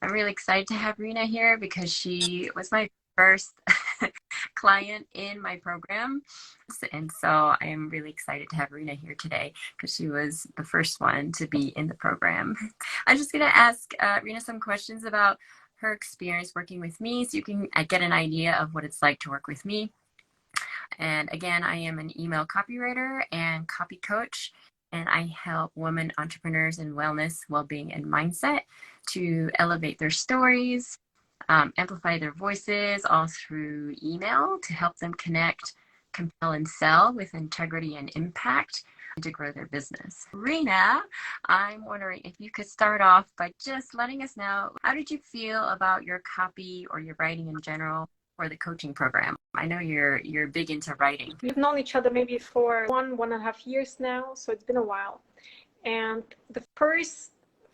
I'm really excited to have Rena here because she was my first client in my program. And so I am really excited to have Rena here today because she was the first one to be in the program. I'm just going to ask Rena some questions about her experience working with me so you can get an idea of what it's like to work with me. And again, I am an email copywriter and copy coach, and I help women entrepreneurs in wellness, well-being, and mindset to elevate their stories, amplify their voices, all through email to help them connect, compel, and sell with integrity and impact to grow their business. Rena, I'm wondering if you could start off by just letting us know, how did you feel about your copy or your writing in general for the coaching program? I know you're big into writing. We've known each other maybe for one and a half years now, so it's been a while. And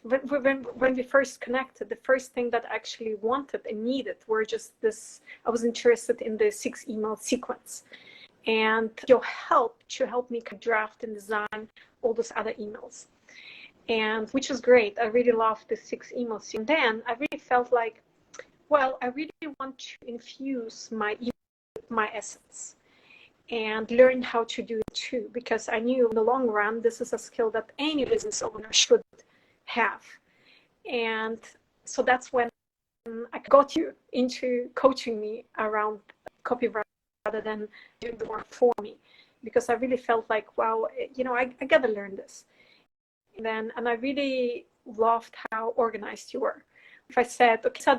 when we first connected, the first thing that I actually wanted and needed were just this. I was interested in the 6 email sequence, and your help to help me draft and design all those other emails, and which was great. I really loved the 6 emails. And then I really felt like, well, I really want to infuse my email with my essence and learn how to do it too, because I knew in the long run, this is a skill that any business owner should have. And so that's when I got you into coaching me around copywriting rather than doing the work for me, because I really felt like, wow, I gotta learn this. And I really loved how organized you were. If I said, okay, so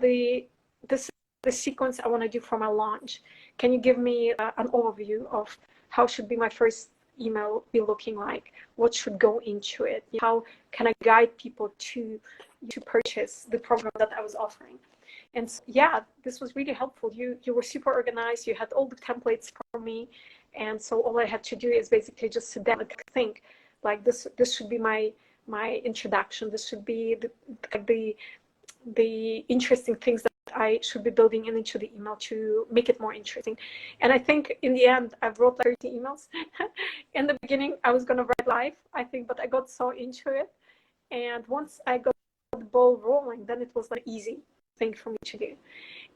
this is the sequence I want to do for my launch, can you give me an overview of how should be my first email be looking like? What should go into it? How can I guide people to purchase the program that I was offering? And so, yeah, this was really helpful. You were super organized. You had all the templates for me. And so all I had to do is basically just sit down and think, like, this should be my introduction. This should be the interesting things that I should be building into the email to make it more interesting. And I think in the end, I wrote like 30 emails. In the beginning, I was going to write live, I think, but I got so into it. And once I got the ball rolling, then it was an easy thing for me to do.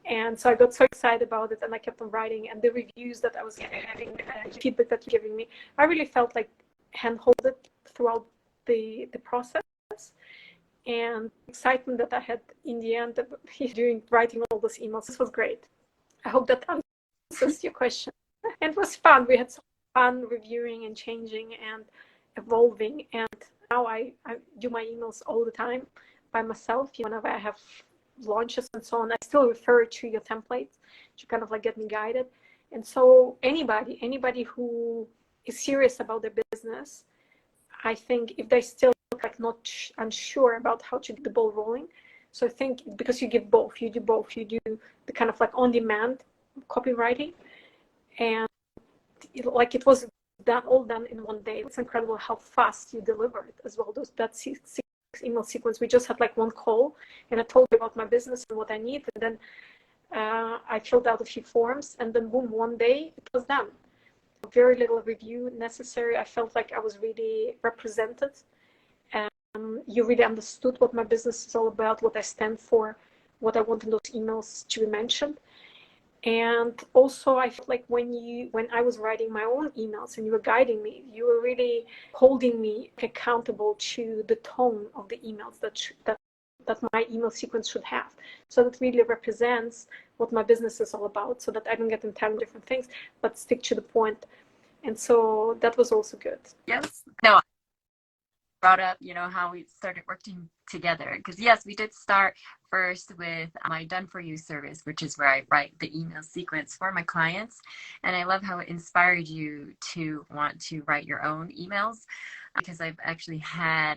And so I got so excited about it, and I kept on writing. And the reviews that I was having, feedback that you're giving me, I really felt like hand-holded throughout the process. And excitement that I had in the end during writing all those emails. This was great. I hope that answers your question. And it was fun. We had so fun reviewing and changing and evolving. And now I do my emails all the time by myself. Whenever I have launches and so on, I still refer to your templates to kind of like get me guided. And so anybody who is serious about their business, I think if they still like not unsure about how to get the ball rolling. So I think because you do both. You do the kind of like on-demand copywriting, and it was all done in one day. It's incredible how fast you delivered as well. That 6 email sequence. We just had like one call, and I told you about my business and what I need, and then I filled out a few forms, and then boom, one day it was done. Very little review necessary. I felt like I was really represented. You really understood what my business is all about, what I stand for, what I want in those emails to be mentioned. And also I felt like when I was writing my own emails and you were guiding me, you were really holding me accountable to the tone of the emails that my email sequence should have. So that really represents what my business is all about, so that I don't get entangled in different things, but stick to the point. And so that was also good. Yes. No, brought up, how we started working together. Because yes, we did start first with my Done For You service, which is where I write the email sequence for my clients. And I love how it inspired you to want to write your own emails, because I've actually had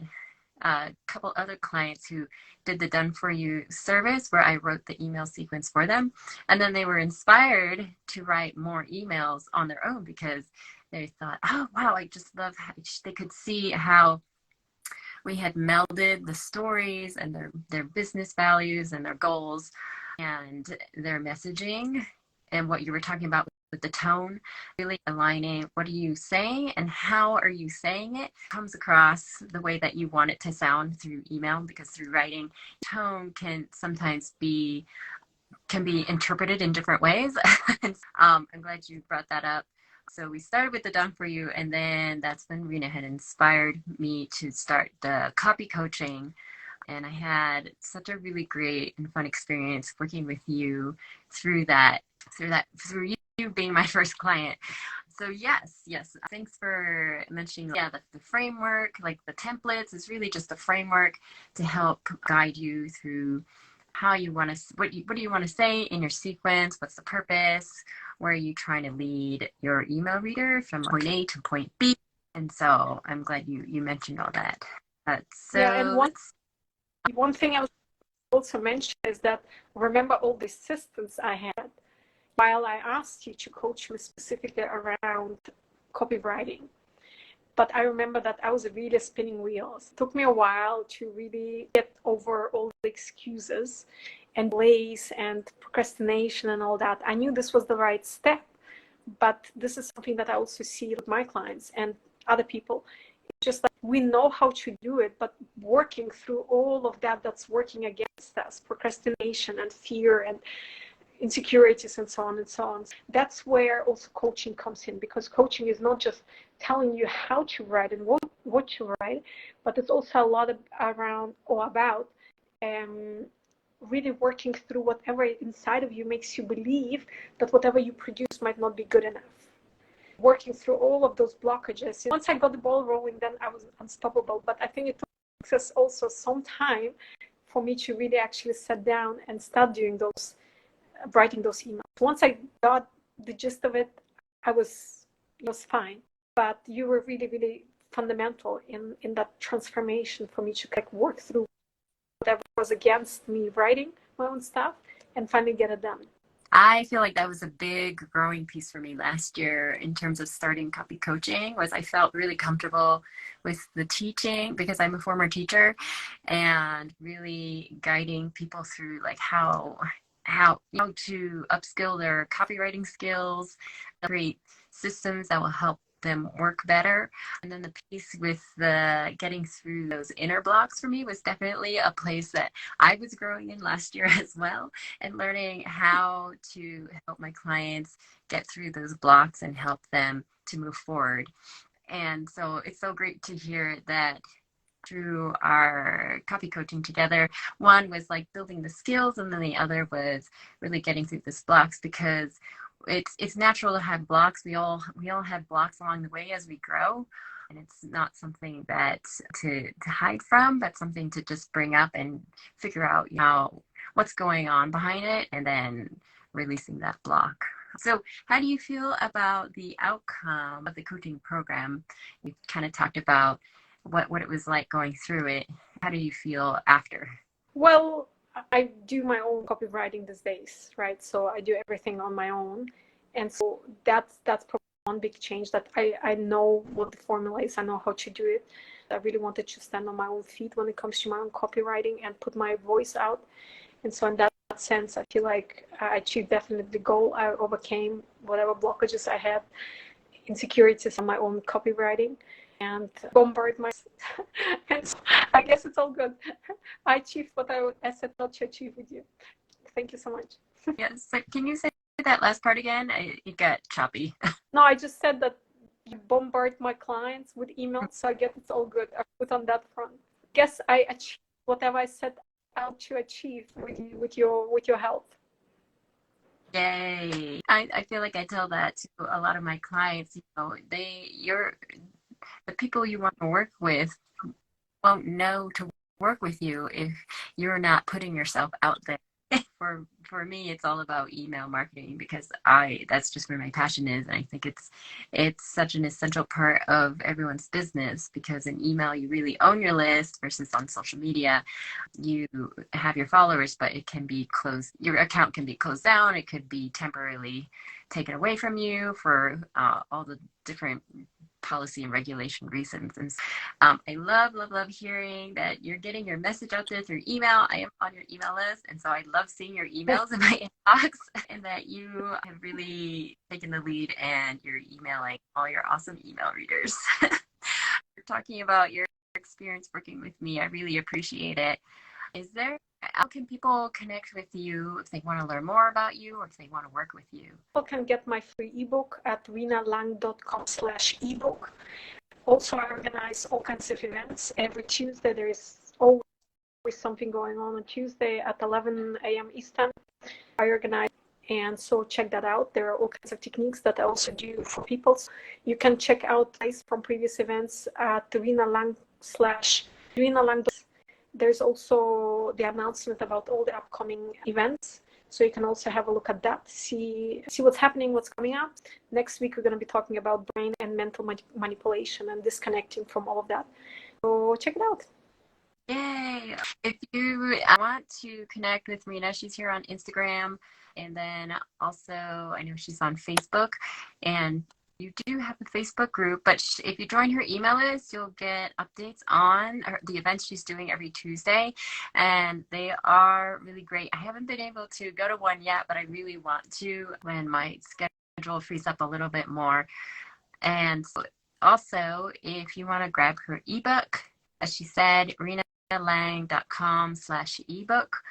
a couple other clients who did the Done For You service where I wrote the email sequence for them. And then they were inspired to write more emails on their own because they thought, oh, wow, I just love how they could see how we had melded the stories and their business values and their goals and their messaging and what you were talking about with the tone, really aligning what are you saying and how are you saying it comes across the way that you want it to sound through email, because through writing, tone can sometimes be interpreted in different ways. I'm glad you brought that up. So we started with the Done For You, and then that's when Rena had inspired me to start the copy coaching. And I had such a really great and fun experience working with you through you being my first client. So yes, thanks for mentioning, the framework, like the templates is really just a framework to help guide you through how you want to, what do you want to say in your sequence, what's the purpose, where are you trying to lead your email reader from point A to point B. And so I'm glad you mentioned all that. Yeah, and one thing I was also mention is that remember all the assistants I had while I asked you to coach me specifically around copywriting. But I remember that I was really spinning wheels. It took me a while to really get over all the excuses and delays and procrastination and all that. I knew this was the right step, but this is something that I also see with my clients and other people. It's just like we know how to do it, but working through all of that that's working against us, procrastination and fear and insecurities and so on and so on. That's where also coaching comes in, because coaching is not just telling you how to write and what to write, but it's also a lot around or about really working through whatever inside of you makes you believe that whatever you produce might not be good enough. Working through all of those blockages. Once I got the ball rolling, then I was unstoppable. But I think it took us also some time for me to really actually sit down and start doing those, writing those emails. Once I got the gist of it, it was fine. But you were really, really fundamental in that transformation for me to like work through whatever was against me writing my own stuff and finally get it done. I feel like that was a big growing piece for me last year in terms of starting copy coaching. Was I felt really comfortable with the teaching because I'm a former teacher, and really guiding people through like how to upskill their copywriting skills, create systems that will help them work better. And then the piece with the getting through those inner blocks for me was definitely a place that I was growing in last year as well, and learning how to help my clients get through those blocks and help them to move forward. And so it's so great to hear that through our copy coaching together, one was like building the skills, and then the other was really getting through these blocks, because it's natural to have blocks. We all have blocks along the way as we grow, and it's not something that to hide from, but something to just bring up and figure out what's going on behind it, and then releasing that block. So how do you feel about the outcome of the coaching program? We kind of talked about what it was like going through it. How do you feel after? Well, I do my own copywriting these days, right? So I do everything on my own. And so that's probably one big change, that I know what the formula is. I know how to do it. I really wanted to stand on my own feet when it comes to my own copywriting and put my voice out. And so in that sense, I feel like I achieved definitely the goal. I overcame whatever blockages I had, insecurities on my own copywriting, and bombard my and so I guess it's all good. I achieved what I set out to achieve with you. Thank you so much. Yes. So can you say that last part again? It got choppy. No, I just said that you bombard my clients with emails, so I guess it's all good. I put on that front. Guess I achieved whatever I set out to achieve with you, with your help. Yay. I feel like I tell that to a lot of my clients. The people you want to work with won't know to work with you if you're not putting yourself out there. For me, it's all about email marketing, because that's just where my passion is. And I think it's such an essential part of everyone's business, because in email you really own your list, versus on social media you have your followers, but it can be closed. Your account can be closed down. It could be temporarily taken away from you for all the different policy and regulation reasons. And I love hearing that you're getting your message out there through email. I am on your email list, and so I love seeing your emails in my inbox, and that you have really taken the lead and you're emailing all your awesome email readers. You're talking about your experience working with me. I really appreciate it. How can people connect with you if they want to learn more about you or if they want to work with you? People can get my free ebook at rinalang.com/ebook. Also, I organize all kinds of events. Every Tuesday, there is always something going on Tuesday at 11 a.m. Eastern. I organize, and so check that out. There are all kinds of techniques that I also do for people. You can check out from previous events at rinalang. There's also the announcement about all the upcoming events. So you can also have a look at that, see what's happening, what's coming up. Next week, we're going to be talking about brain and mental manipulation and disconnecting from all of that. So check it out. Yay! If you want to connect with Rina, she's here on Instagram. And then also, I know she's on Facebook. And you do have a Facebook group, but if you join her email list, you'll get updates on the events she's doing every Tuesday, and they are really great. I haven't been able to go to one yet, but I really want to when my schedule frees up a little bit more. And also, if you want to grab her ebook, as she said, rinalang.com/ebook.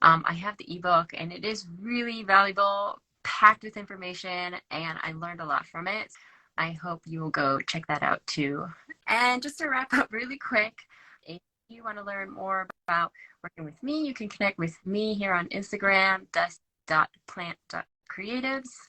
I have the ebook, and it is really valuable, packed with information, and I learned a lot from it. I hope you will go check that out too. And just to wrap up really quick, if you want to learn more about working with me, you can connect with me here on Instagram, dust.plant.creatives.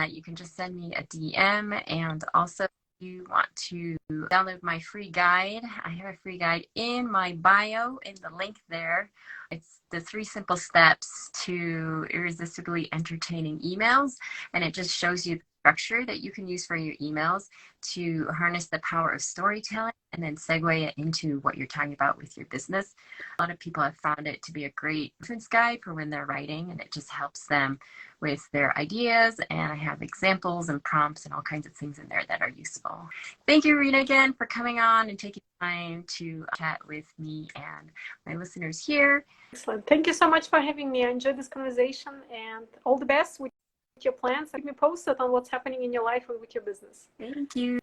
You can just send me a DM, and also you want to download my free guide, I have a free guide in my bio in the link there. It's the 3 simple steps to irresistibly entertaining emails, and it just shows you the structure that you can use for your emails to harness the power of storytelling and then segue it into what you're talking about with your business. A lot of people have found it to be a great reference guide for when they're writing, and it just helps them with their ideas. And I have examples and prompts and all kinds of things in there that are useful. Thank you, Rina, again for coming on and taking time to chat with me and my listeners here. Excellent. Thank you so much for having me. I enjoyed this conversation, and all the best with your plans. Keep me posted on what's happening in your life and with your business. Thank you.